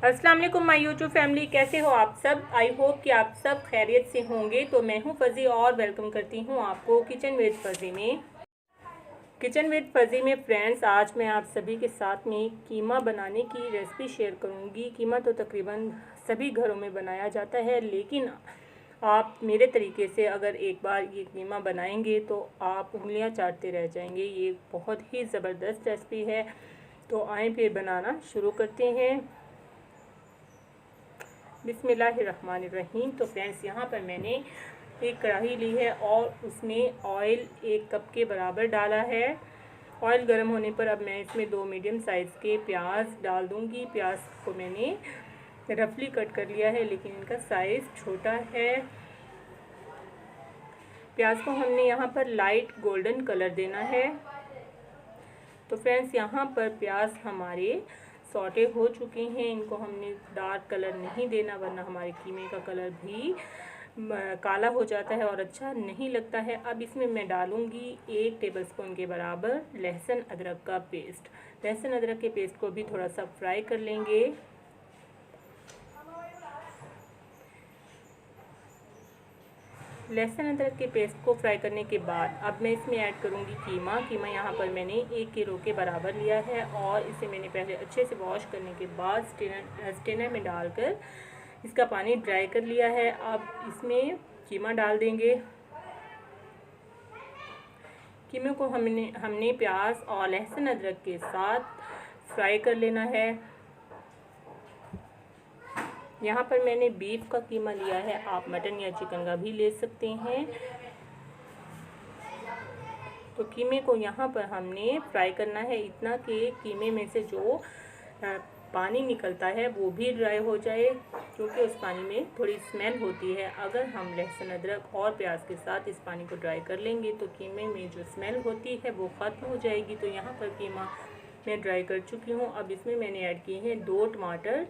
अस्सलाम वालेकुम my YouTube family, कैसे हो आप सब। आई होप कि आप सब खैरियत से होंगे। तो मैं हूं फ़ज़ी और वेलकम करती हूं आपको किचन विद फ़ज़ी में। किचन विद फ़ज़ी में फ्रेंड्स, आज मैं आप सभी के साथ में कीमा बनाने की रेसिपी शेयर करूंगी। कीमा तो तकरीबन सभी घरों में बनाया जाता है, लेकिन आप मेरे तरीके से अगर एक बार ये कीमा बनाएंगे तो आप उंगलियां चाटते रह जाएंगे। ये बहुत ही ज़बरदस्त रेसिपी है। तो आए फिर बनाना शुरू करते हैं। बिस्मिल्लाहिर्रहमानिर्रहीम। तो फ्रेंड्स, यहाँ पर मैंने एक कढ़ाई ली है और उसमें ऑयल 1 कप के बराबर डाला है। ऑयल गर्म होने पर अब मैं इसमें 2 मीडियम साइज़ के प्याज डाल दूँगी। प्याज को मैंने रफली कट कर लिया है, लेकिन इनका साइज़ छोटा है। प्याज को हमने यहाँ पर लाइट गोल्डन कलर देना है। तो फ्रेंड्स, यहाँ पर प्याज हमारे सौटे हो चुके हैं। इनको हमने डार्क कलर नहीं देना, वरना हमारे कीमे का कलर भी काला हो जाता है और अच्छा नहीं लगता है। अब इसमें मैं डालूँगी 1 टेबलस्पून के बराबर लहसुन अदरक का पेस्ट। लहसुन अदरक के पेस्ट को भी थोड़ा सा फ्राई कर लेंगे। लहसुन अदरक के पेस्ट को फ्राई करने के बाद अब मैं इसमें ऐड करूँगी कीमा यहाँ पर मैंने 1 किलो के बराबर लिया है और इसे मैंने पहले अच्छे से वॉश करने के बाद स्ट्रेनर में डालकर इसका पानी ड्राई कर लिया है। अब इसमें कीमा डाल देंगे। कीमे को हमने प्याज और लहसुन अदरक के साथ फ्राई कर लेना है। यहाँ पर मैंने बीफ का कीमा लिया है, आप मटन या चिकन का भी ले सकते हैं। तो कीमे को यहाँ पर हमने फ्राई करना है इतना कि कीमे में से जो पानी निकलता है वो भी ड्राई हो जाए, क्योंकि उस पानी में थोड़ी स्मेल होती है। अगर हम लहसुन अदरक और प्याज के साथ इस पानी को ड्राई कर लेंगे तो कीमे में जो स्मेल होती है वो ख़त्म हो जाएगी। तो यहाँ पर कीमा मैं ड्राई कर चुकी हूँ। अब इसमें मैंने ऐड किए हैं 2 टमाटर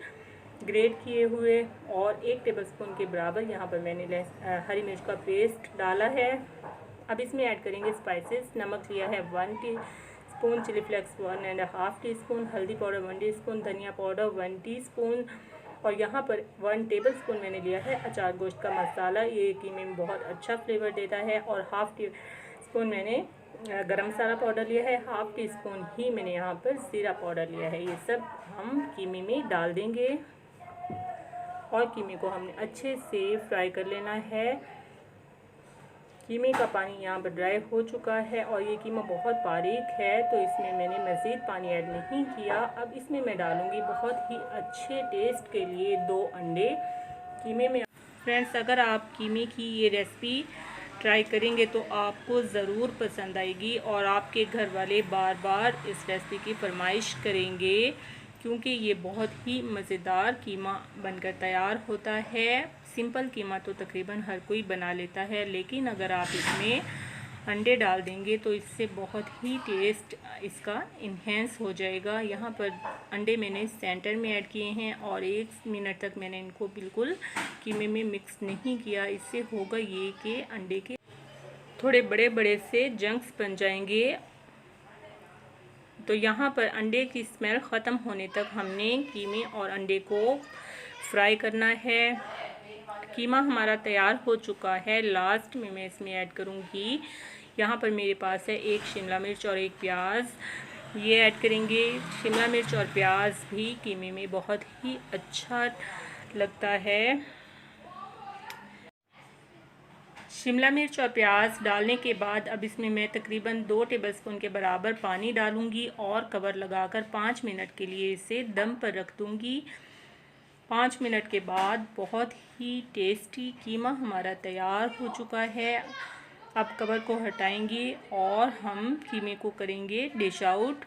ग्रेट किए हुए और 1 टेबलस्पून के बराबर यहाँ पर मैंने हरी मिर्च का पेस्ट डाला है। अब इसमें ऐड करेंगे स्पाइसेस। नमक लिया है 1 टीस्पून, चिली फ्लेक्स 1.5 टीस्पून, हल्दी पाउडर 1 टीस्पून, धनिया पाउडर 1 टीस्पून और यहाँ पर 1 टेबलस्पून मैंने लिया है अचार गोश्त का मसाला। ये कीमे में बहुत अच्छा फ्लेवर देता है। और हाफ़ टी स्पून मैंने गरम मसाला पाउडर लिया है। हाफ़ टी स्पून ही मैंने यहाँ पर ज़ीरा पाउडर लिया है। ये सब हम कीमे में डाल देंगे और कीमे को हमने अच्छे से फ्राई कर लेना है। कीमे का पानी यहाँ पर ड्राई हो चुका है और ये कीमा बहुत बारीक है, तो इसमें मैंने मज़ीद पानी ऐड नहीं किया। अब इसमें मैं डालूँगी बहुत ही अच्छे टेस्ट के लिए 2 अंडे कीमे में। फ्रेंड्स, अगर आप कीमे की ये रेसिपी ट्राई करेंगे तो आपको ज़रूर पसंद आएगी और आपके घर वाले बार बार इस रेसिपी की फरमाइश करेंगे, क्योंकि ये बहुत ही मज़ेदार कीमा बनकर तैयार होता है। सिंपल कीमा तो तकरीबन हर कोई बना लेता है, लेकिन अगर आप इसमें अंडे डाल देंगे तो इससे बहुत ही टेस्ट इसका इन्हेंस हो जाएगा। यहाँ पर अंडे मैंने सेंटर में ऐड किए हैं और 1 मिनट तक मैंने इनको बिल्कुल कीमे में मिक्स नहीं किया। इससे होगा ये कि अंडे के थोड़े बड़े बड़े से जंक्स बन जाएंगे। तो यहाँ पर अंडे की स्मेल ख़त्म होने तक हमने कीमे और अंडे को फ्राई करना है। कीमा हमारा तैयार हो चुका है। लास्ट में मैं इसमें ऐड करूँगी, यहाँ पर मेरे पास है 1 शिमला मिर्च और 1 प्याज। ये ऐड करेंगे। शिमला मिर्च और प्याज भी कीमे में बहुत ही अच्छा लगता है। शिमला मिर्च और प्याज डालने के बाद अब इसमें मैं तकरीबन 2 टेबलस्पून के बराबर पानी डालूँगी और कवर लगाकर 5 मिनट के लिए इसे दम पर रख दूँगी। 5 मिनट के बाद बहुत ही टेस्टी कीमा हमारा तैयार हो चुका है। अब कवर को हटाएंगे और हम कीमे को करेंगे डिश आउट।